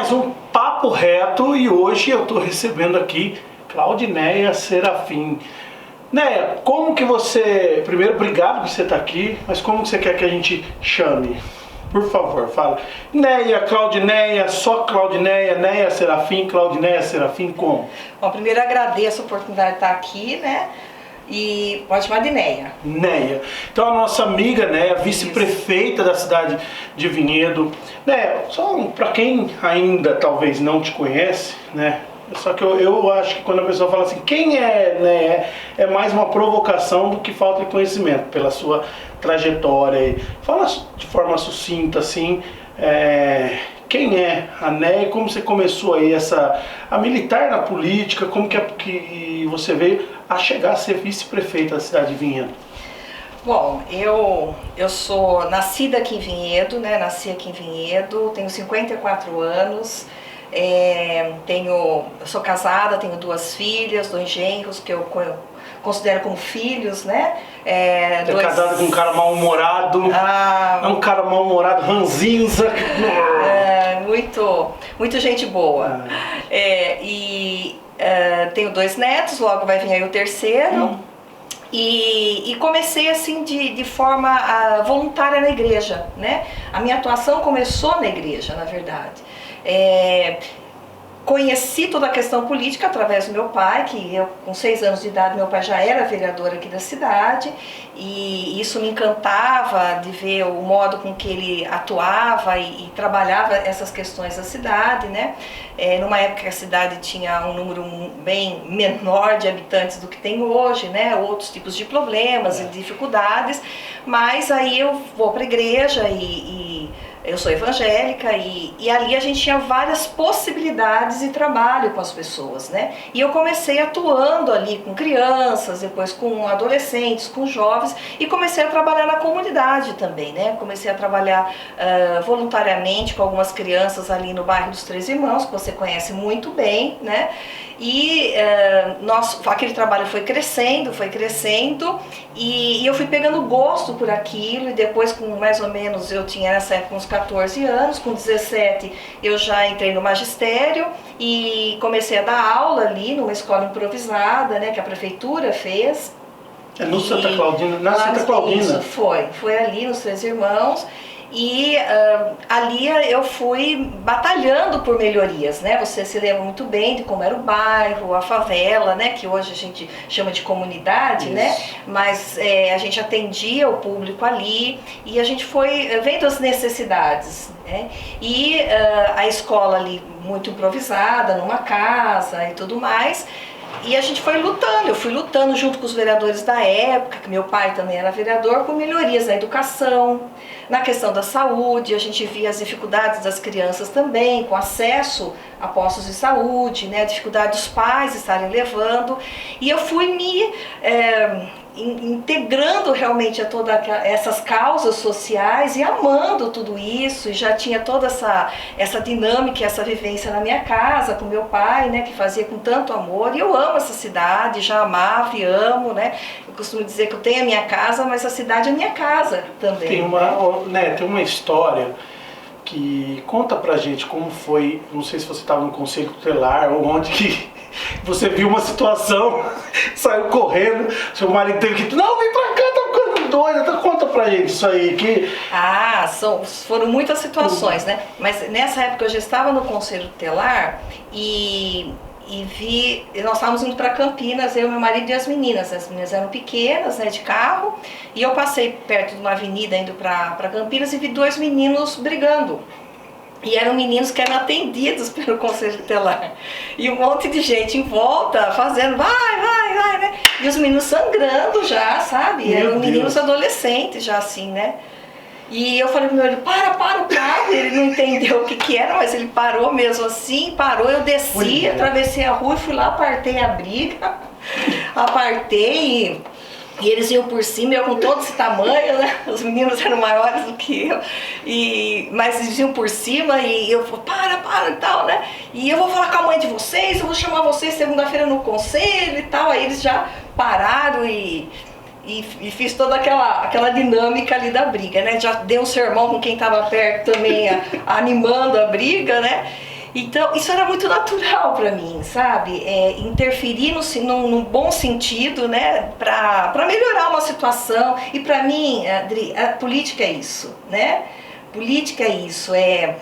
mais um Papo Reto e hoje eu estou recebendo aqui Claudineia Serafim. Neia, como que você... Primeiro, obrigado por você estar aqui, mas como que você quer que a gente chame? Por favor, fala. Neia, Claudineia, só Claudineia, Neia Serafim, Claudineia Serafim, como? Bom, primeiro agradeço a oportunidade de estar aqui, né? E pode chamar de Neia. Neia. Então a nossa amiga Neia, vice-prefeita da cidade de Vinhedo. Neia, só para quem ainda talvez não te conhece, né? Só que eu acho que quando a pessoa fala assim, quem é Neia? É mais uma provocação do que falta de conhecimento pela sua trajetória. Fala de forma sucinta assim, quem é a Neia, como você começou aí a militar na política, como que você veio a chegar a ser vice-prefeita da cidade de Vinhedo? Bom, eu sou nascida aqui em Vinhedo, né? Nasci aqui em Vinhedo, tenho 54 anos, sou casada, tenho 2 filhas, 2 genros que eu considero como filhos, né? Casada com um cara mal-humorado, é um cara mal-humorado, ranzinza. Muito gente boa. Tenho 2 netos, logo vai vir aí o terceiro. E comecei assim de forma voluntária na igreja, né? A minha atuação começou na igreja, na verdade. Conheci toda a questão política através do meu pai, que eu, com 6 anos de idade, meu pai já era vereador aqui da cidade, e isso me encantava de ver o modo com que ele atuava e trabalhava essas questões da cidade, né? Numa época que a cidade tinha um número bem menor de habitantes do que tem hoje, né? Outros tipos de problemas e dificuldades, mas aí eu vou para a igreja e eu sou evangélica e ali a gente tinha várias possibilidades de trabalho com as pessoas, né? E eu comecei atuando ali com crianças, depois com adolescentes, com jovens, e comecei a trabalhar na comunidade também, né? Comecei a trabalhar voluntariamente com algumas crianças ali no bairro dos Três Irmãos, que você conhece muito bem, né? E aquele trabalho foi crescendo, e eu fui pegando gosto por aquilo, e depois com mais ou menos, eu tinha nessa época uns 14 anos, com 17 eu já entrei no magistério e comecei a dar aula ali numa escola improvisada, né, que a prefeitura fez. No Santa Claudina, na Santa Claudina. Isso, foi ali nos Três Irmãos. E ali eu fui batalhando por melhorias, né? Você se lembra muito bem de como era o bairro, a favela, né? Que hoje a gente chama de comunidade, isso, né? Mas a gente atendia o público ali e a gente foi vendo as necessidades, né? E a escola ali muito improvisada, numa casa e tudo mais. E a gente foi lutando, eu fui lutando junto com os vereadores da época, que meu pai também era vereador, por melhorias na educação, na questão da saúde. A gente via as dificuldades das crianças também, com acesso a postos de saúde, né, a dificuldade dos pais estarem levando. E eu fui me integrando realmente a todas essas causas sociais e amando tudo isso, e já tinha toda essa dinâmica, essa vivência na minha casa, com meu pai, né, que fazia com tanto amor, e eu amo essa cidade, já amava e amo, né, eu costumo dizer que eu tenho a minha casa, mas a cidade é minha casa também. Tem uma história que conta pra gente como foi, não sei se você estava no conselho tutelar ou onde que você viu uma situação, saiu correndo, seu marido teve que... Não, vem pra cá, tá ficando doida, conta pra gente isso aí. Foram muitas situações, né? Mas nessa época eu já estava no conselho tutelar e nós estávamos indo para Campinas, eu, meu marido e as meninas eram pequenas, né, de carro, e eu passei perto de uma avenida indo para Campinas e vi 2 meninos brigando. E eram meninos que eram atendidos pelo conselho tutelar. E um monte de gente em volta fazendo vai, né? E os meninos sangrando já, sabe? Eram meninos adolescentes já assim, né? E eu falei pro meu marido, para o carro. Ele não entendeu o que era, mas ele parou mesmo assim, parou. Eu desci, atravessei a rua e fui lá, apartei a briga. E eles iam por cima, eu com todo esse tamanho, né? Os meninos eram maiores do que eu, mas eles iam por cima e eu falei, para e tal, né? E eu vou falar com a mãe de vocês, eu vou chamar vocês segunda-feira no conselho e tal. Aí eles já pararam e fiz toda aquela dinâmica ali da briga, né? Já dei um sermão com quem estava perto também, animando a briga, né? Então, isso era muito natural para mim, sabe? Interferir num bom sentido, né? Para melhorar uma situação. E para mim, Adri, a política é isso, né? Política é isso, é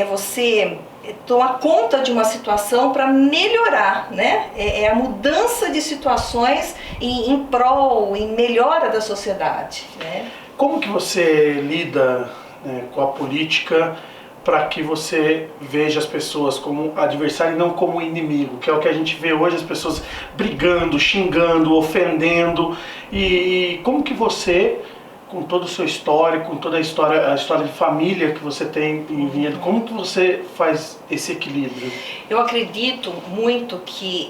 você tomar conta de uma situação para melhorar, né? É a mudança de situações em prol, em melhora da sociedade, né? Como que você lida, né, com a política para que você veja as pessoas como adversário e não como inimigo, que é o que a gente vê hoje, as pessoas brigando, xingando, ofendendo, e como que você, com todo o seu histórico, com toda a história de família que você tem em Vinhedo, como que você faz esse equilíbrio? Eu acredito muito que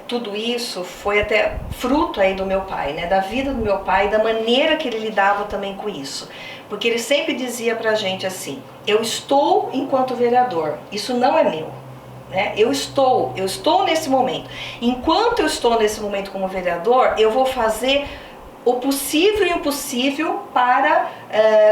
tudo isso foi até fruto aí do meu pai, né? Da vida do meu pai, da maneira que ele lidava também com isso. Porque ele sempre dizia pra gente assim, eu estou enquanto vereador, isso não é meu. Né? Eu estou nesse momento. Enquanto eu estou nesse momento como vereador, eu vou fazer o possível e o impossível para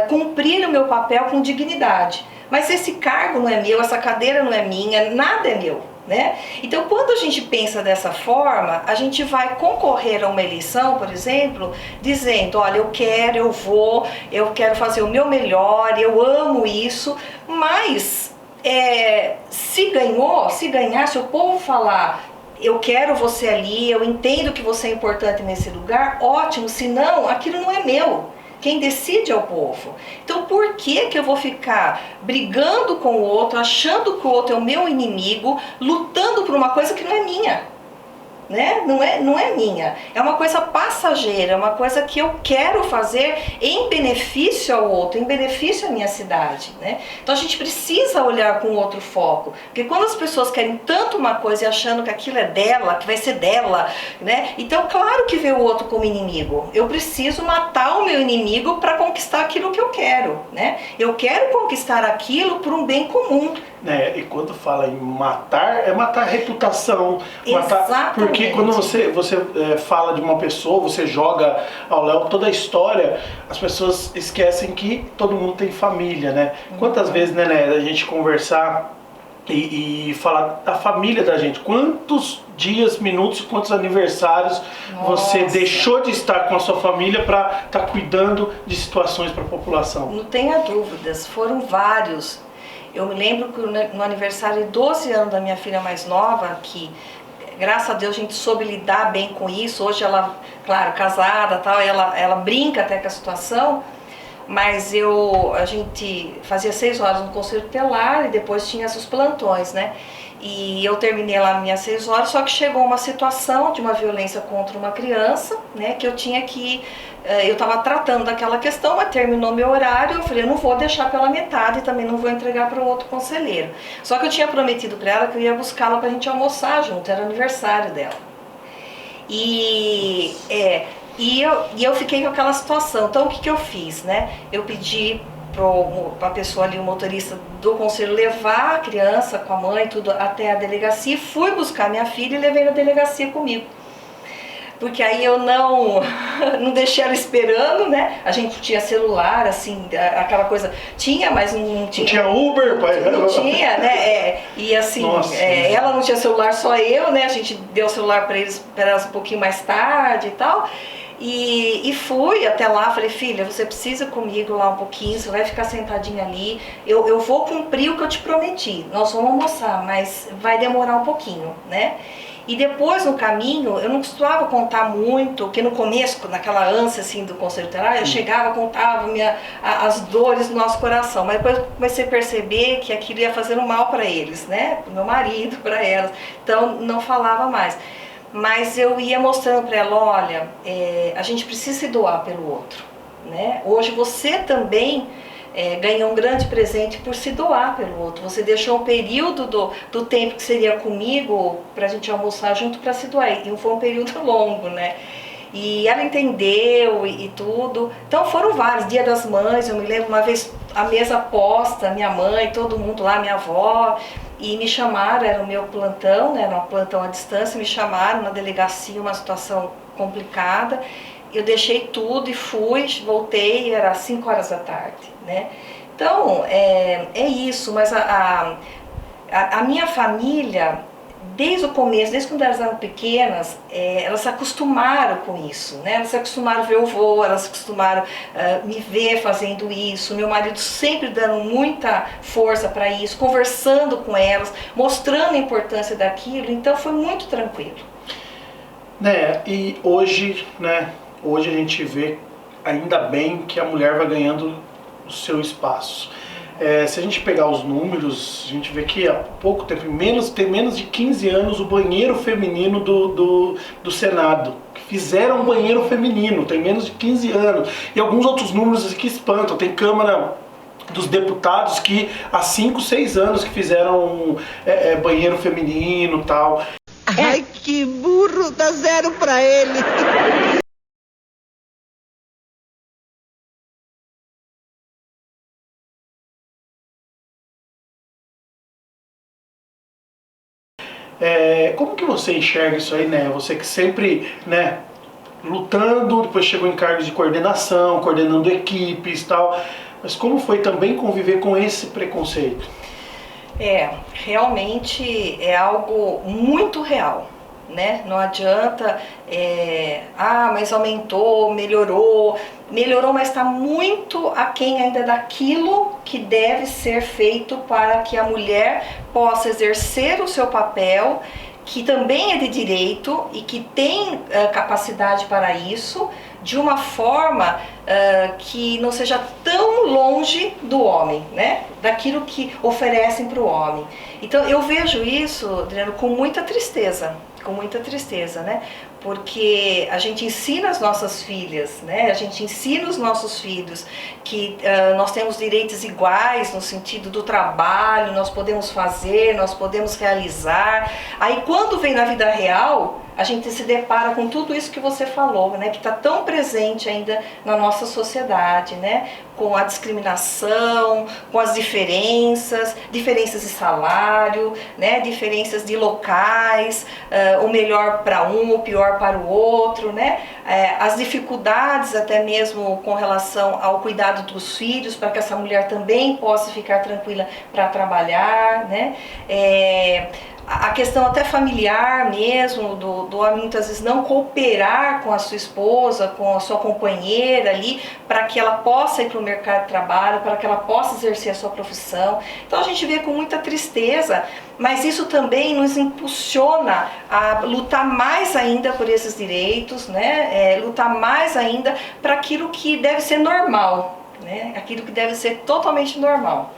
cumprir o meu papel com dignidade. Mas esse cargo não é meu, essa cadeira não é minha, nada é meu. Né? Então, quando a gente pensa dessa forma, a gente vai concorrer a uma eleição, por exemplo, dizendo, olha, eu quero fazer o meu melhor, eu amo isso, mas se ganhar, se o povo falar, eu quero você ali, eu entendo que você é importante nesse lugar, ótimo, se não, aquilo não é meu. Quem decide é o povo. Então por que eu vou ficar brigando com o outro, achando que o outro é o meu inimigo, lutando por uma coisa que não é minha? Né? Não é minha, é uma coisa passageira, é uma coisa que eu quero fazer em benefício ao outro, em benefício à minha cidade, né? Então a gente precisa olhar com outro foco, porque quando as pessoas querem tanto uma coisa e achando que aquilo é dela, que vai ser dela, né? Então claro que vê o outro como inimigo, eu preciso matar o meu inimigo para conquistar aquilo que eu quero, né? Eu quero conquistar aquilo por um bem comum. E quando fala em matar, é matar a reputação, matar, porque quando você fala de uma pessoa, você joga ao léu toda a história, as pessoas esquecem que todo mundo tem família, né? Quantas vezes, né, a gente conversar e falar da família da gente, quantos dias, minutos, quantos aniversários você deixou de estar com a sua família para estar cuidando de situações para a população? Não tenha dúvidas, foram vários. Eu me lembro que no aniversário de 12 anos da minha filha mais nova, que graças a Deus a gente soube lidar bem com isso, hoje ela, claro, casada, tal, ela brinca até com a situação, mas a gente fazia 6 horas no conselho tutelar e depois tinha os plantões, né? E eu terminei lá minhas 6 horas, só que chegou uma situação de uma violência contra uma criança, né, que eu tinha que eu estava tratando daquela questão, mas terminou meu horário, eu falei, eu não vou deixar pela metade e também não vou entregar para o outro conselheiro. Só que eu tinha prometido para ela que eu ia buscá-la para a gente almoçar junto, era aniversário dela. E eu fiquei com aquela situação, então o que eu fiz, né? Eu pedi para a pessoa ali, o motorista do conselho, levar a criança com a mãe, tudo até a delegacia, fui buscar minha filha e levei na delegacia comigo. Porque aí eu não deixei ela esperando, né? A gente tinha celular, assim, aquela coisa, tinha, mas não tinha. Não tinha Uber, pai? Não tinha, né? E assim, ela não tinha celular, só eu, né? A gente deu o celular para elas um pouquinho mais tarde e tal. E fui até lá, falei, filha, você precisa ir comigo lá um pouquinho, você vai ficar sentadinha ali, eu vou cumprir o que eu te prometi, nós vamos almoçar, mas vai demorar um pouquinho, né? E depois no caminho, eu não costumava contar muito, porque no começo, naquela ânsia assim do conselho tutelar, eu chegava, contava as dores do nosso coração, mas depois eu comecei a perceber que aquilo ia fazendo mal para eles, né? Pro meu marido, para elas, então não falava mais. Mas eu ia mostrando para ela, olha, a gente precisa se doar pelo outro, né? Hoje você também ganhou um grande presente por se doar pelo outro. Você deixou um período do tempo que seria comigo para a gente almoçar junto para se doar. E foi um período longo, né? E ela entendeu e tudo. Então foram vários. Dia das Mães, eu me lembro uma vez a mesa posta, minha mãe, todo mundo lá, minha avó. E me chamaram, era o meu plantão, né, era um plantão à distância, me chamaram na delegacia, uma situação complicada. Eu deixei tudo e fui, voltei, era 5 horas da tarde, né? Então, é isso, mas a a minha família, desde o começo, desde quando elas eram pequenas, elas se acostumaram com isso, né? Elas se acostumaram a ver o vô, elas se acostumaram a me ver fazendo isso, meu marido sempre dando muita força para isso, conversando com elas, mostrando a importância daquilo, então foi muito tranquilo. Né, e hoje, né, hoje a gente vê ainda bem que a mulher vai ganhando o seu espaço. Se a gente pegar os números, a gente vê que há pouco tempo, tem menos de 15 anos, o banheiro feminino do Senado. Fizeram um banheiro feminino, tem menos de 15 anos. E alguns outros números que espantam. Tem Câmara dos Deputados que há 5, 6 anos que fizeram banheiro feminino e tal. Ai, que burro, dá 0 pra ele. Como que você enxerga isso aí, né? Você que sempre, né, lutando, depois chegou em cargos de coordenação, coordenando equipes e tal, mas como foi também conviver com esse preconceito? Realmente é algo muito real, né? Não adianta, mas aumentou, melhorou, mas está muito aquém ainda daquilo que deve ser feito para que a mulher possa exercer o seu papel, que também é de direito e que tem capacidade para isso, de uma forma que não seja tão longe do homem, né? Daquilo que oferecem para o homem. Então eu vejo isso, Adriano, com muita tristeza, né? Porque a gente ensina as nossas filhas, né? A gente ensina os nossos filhos que nós temos direitos iguais no sentido do trabalho, nós podemos fazer, nós podemos realizar. Aí quando vem na vida real, a gente se depara com tudo isso que você falou, né? Que está tão presente ainda na nossa sociedade, né? Com a discriminação, com as diferenças de salário, né? Diferenças de locais, o melhor para um, o pior para o outro, né? As dificuldades até mesmo com relação ao cuidado dos filhos, para que essa mulher também possa ficar tranquila para trabalhar, né? A questão até familiar mesmo, do homem muitas vezes não cooperar com a sua esposa, com a sua companheira ali, para que ela possa ir para o mercado de trabalho, para que ela possa exercer a sua profissão. Então a gente vê com muita tristeza, mas isso também nos impulsiona a lutar mais ainda por esses direitos, né? Lutar mais ainda para aquilo que deve ser normal, né? Aquilo que deve ser totalmente normal.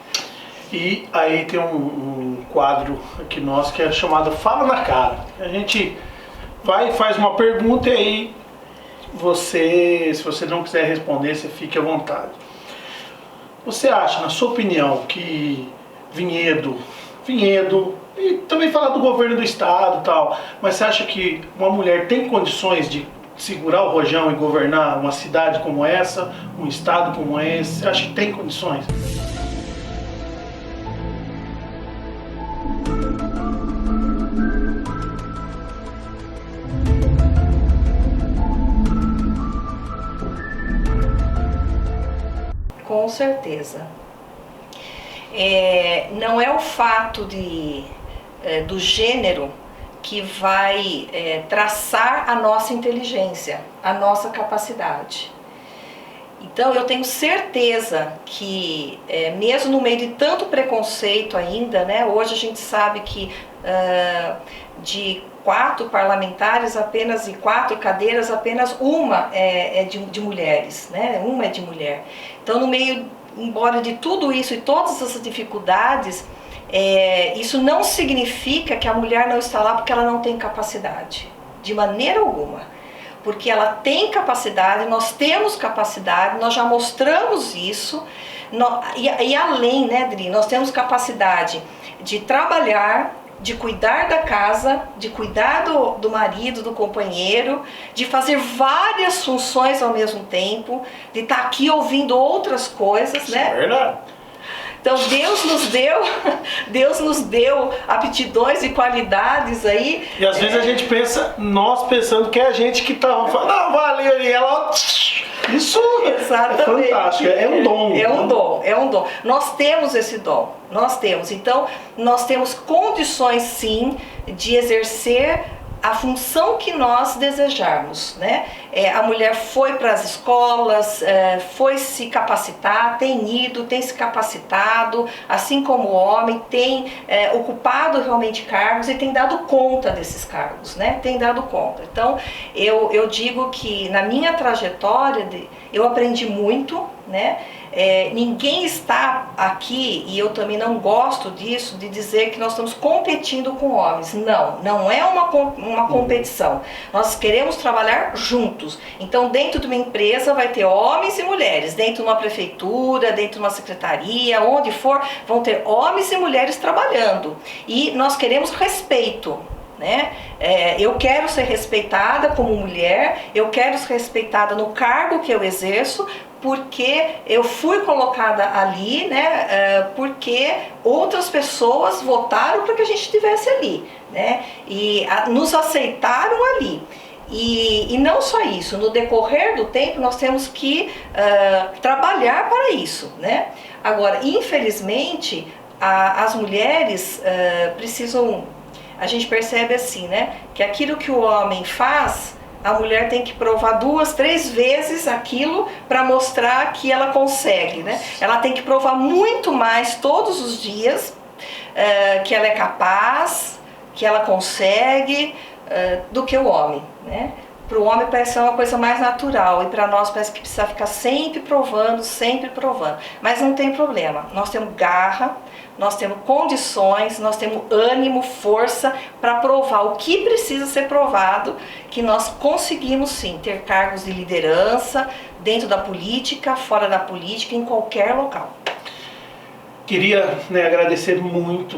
E aí tem um quadro aqui nosso que é chamado Fala na Cara. A gente vai e faz uma pergunta e aí se você não quiser responder, você fique à vontade. Você acha, na sua opinião, que Vinhedo e também falar do governo do estado e tal, mas você acha que uma mulher tem condições de segurar o rojão e governar uma cidade como essa, um estado como esse? Você acha que tem condições? Com certeza. Não é o fato do gênero que vai traçar a nossa inteligência, a nossa capacidade. Então eu tenho certeza que mesmo no meio de tanto preconceito ainda, né, hoje a gente sabe que de 4 parlamentares e 4 cadeiras, apenas uma é de mulheres, né? Uma é de mulher. Então, no meio, embora de tudo isso e todas essas dificuldades, isso não significa que a mulher não está lá porque ela não tem capacidade, de maneira alguma. Porque ela tem capacidade, nós temos capacidade, nós já mostramos isso, e além, né, Dri, nós temos capacidade de trabalhar, de cuidar da casa, de cuidar do marido, do companheiro, de fazer várias funções ao mesmo tempo, de estar aqui ouvindo outras coisas, né? É verdade. Então Deus nos deu aptidões e qualidades aí. E às vezes a gente pensa, nós pensando que é a gente que tá falando, não, valeu, e ela Isso Exatamente. é fantástico, é um dom. É um dom, é um dom. Nós temos esse dom, nós temos. Então, nós temos condições sim de exercer a função que nós desejarmos, né? A mulher foi para as escolas, foi se capacitar, tem ido, tem se capacitado, assim como o homem, tem ocupado realmente cargos e tem dado conta desses cargos, né? Tem dado conta. Então, eu digo que na minha trajetória, eu aprendi muito, né? Ninguém está aqui, e eu também não gosto disso, de dizer que nós estamos competindo com homens. Não, não é uma competição. Nós queremos trabalhar juntos. Então, dentro de uma empresa vai ter homens e mulheres. Dentro de uma prefeitura, dentro de uma secretaria, onde for, vão ter homens e mulheres trabalhando. E nós queremos respeito. Né? Eu quero ser respeitada como mulher, eu quero ser respeitada no cargo que eu exerço, porque eu fui colocada ali, né? Porque outras pessoas votaram para que a gente estivesse ali, né? E nos aceitaram ali. E não só isso, no decorrer do tempo nós temos que trabalhar para isso, né? Agora, infelizmente, as mulheres precisam... A gente percebe assim, né, que aquilo que o homem faz, a mulher tem que provar 2, 3 vezes aquilo para mostrar que ela consegue, né? Ela tem que provar muito mais todos os dias que ela é capaz, que ela consegue, do que o homem, né? Para o homem parece ser uma coisa mais natural e para nós parece que precisa ficar sempre provando, mas não tem problema, nós temos garra, nós temos condições, nós temos ânimo, força para provar o que precisa ser provado, que nós conseguimos sim ter cargos de liderança dentro da política, fora da política, em qualquer local. Queria, né, agradecer muito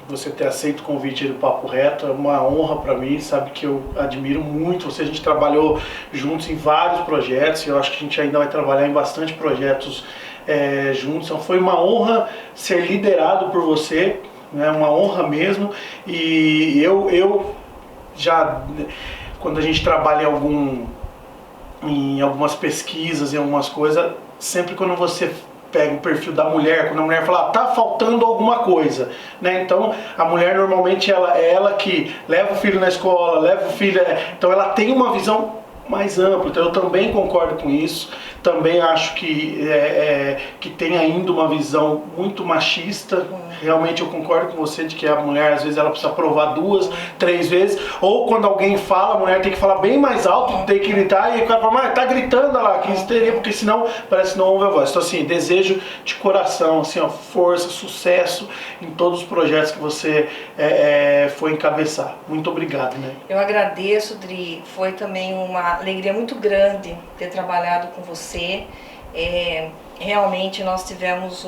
você ter aceito o convite do Papo Reto. É uma honra para mim, sabe que eu admiro muito você. A gente trabalhou juntos em vários projetos e eu acho que a gente ainda vai trabalhar em bastante projetos juntos. Então foi uma honra ser liderado por você, né, uma honra mesmo. E eu já, quando a gente trabalha em algumas pesquisas, em algumas coisas, sempre quando você pega o perfil da mulher, quando a mulher fala, tá faltando alguma coisa, né? Então a mulher normalmente é ela que leva o filho na escola, leva o filho, então ela tem uma visão mais ampla. Então eu também concordo com isso, também acho que tem ainda uma visão muito machista. Realmente eu concordo com você de que a mulher às vezes ela precisa provar 2, 3 vezes, ou quando alguém fala, a mulher tem que falar bem mais alto, tem que gritar, e o cara fala, mas tá gritando lá, que histeria, porque senão parece que não ouve a voz. Então assim, desejo de coração, assim, ó, força, sucesso em todos os projetos que você foi encabeçar. Muito obrigado, né? Eu agradeço, Dri, foi também uma alegria muito grande ter trabalhado com você. Realmente nós tivemos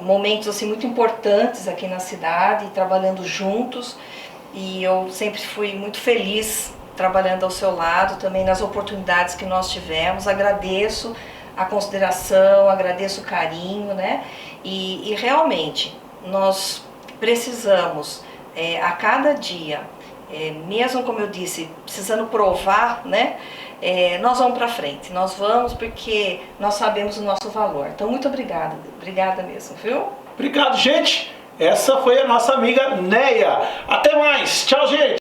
momentos assim, muito importantes aqui na cidade, trabalhando juntos, e eu sempre fui muito feliz trabalhando ao seu lado, também nas oportunidades que nós tivemos. Agradeço a consideração, agradeço o carinho, né? E realmente nós precisamos a cada dia, mesmo como eu disse, precisando provar, né? Nós vamos para frente, nós vamos porque nós sabemos o nosso valor. Então, muito obrigada mesmo, viu? Obrigado, gente! Essa foi a nossa amiga Neia. Até mais! Tchau, gente!